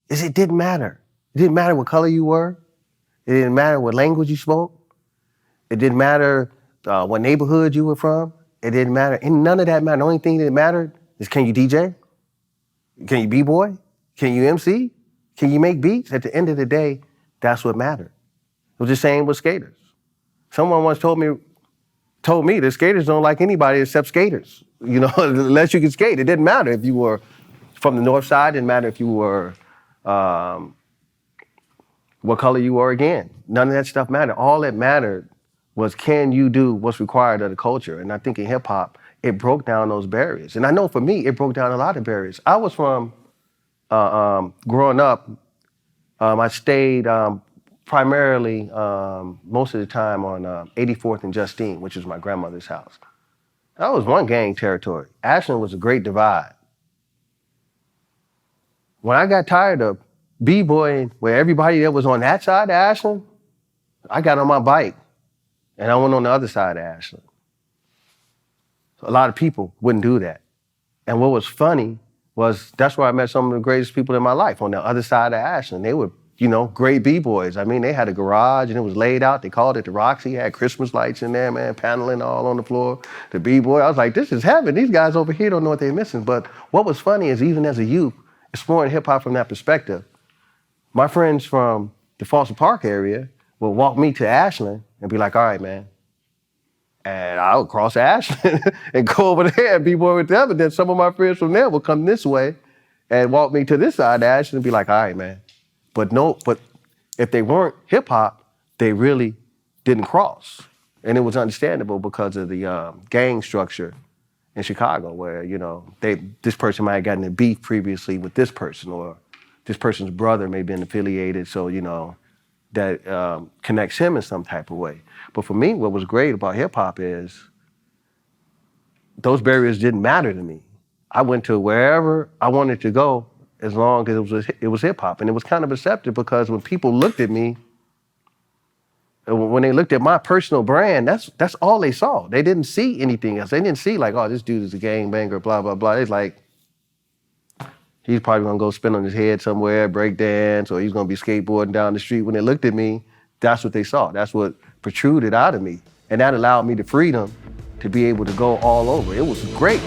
is it didn't matter. It didn't matter what color you were. It didn't matter what language you spoke. It didn't matter what neighborhood you were from. It didn't matter. And none of that mattered. The only thing that mattered is, can you DJ? Can you b-boy? Can you MC? Can you make beats? At the end of the day, that's what mattered. It was the same with skaters. Someone once told me that skaters don't like anybody except skaters. You know, unless you can skate. It didn't matter if you were from the north side. It didn't matter if you were what color you were again. None of that stuff mattered. All that mattered was, can you do what's required of the culture? And I think in hip hop, it broke down those barriers. And I know for me, it broke down a lot of barriers. I was from, growing up, I stayed primarily most of the time on 84th and Justine, which is my grandmother's house. That was one gang territory. Ashlyn was a great divide. When I got tired of b-boying where everybody that was on that side of Ashlyn, I got on my bike and I went on the other side of Ashlyn. So a lot of people wouldn't do that. And what was funny was that's where I met some of the greatest people in my life, on the other side of Ashlyn. They were, you know, great b-boys. I mean, they had a garage and it was laid out. They called it the Roxy. Had Christmas lights in there, man, paneling all on the floor. The b-boy, I was like, this is heaven. These guys over here don't know what they're missing. But what was funny is, even as a youth, exploring hip hop from that perspective, my friends from the Foster Park area would walk me to Ashlyn and be like, all right, man. And I would cross Ashlyn and go over there and b-boy with them. And then some of my friends from there would come this way and walk me to this side of Ashlyn and be like, all right, man. But if they weren't hip hop, they really didn't cross. And it was understandable because of the gang structure in Chicago, where, you know, this person might have gotten a beef previously with this person, or this person's brother may have been affiliated, so, you know, that connects him in some type of way. But for me, what was great about hip hop is those barriers didn't matter to me. I went to wherever I wanted to go, as long as it was hip hop. And it was kind of accepted, because when people looked at me, when they looked at my personal brand, that's all they saw. They didn't see anything else. They didn't see like, oh, this dude is a gangbanger, blah, blah, blah. It's like, he's probably gonna go spin on his head somewhere, break dance, or he's gonna be skateboarding down the street. When they looked at me, that's what they saw. That's what protruded out of me. And that allowed me the freedom to be able to go all over. It was great.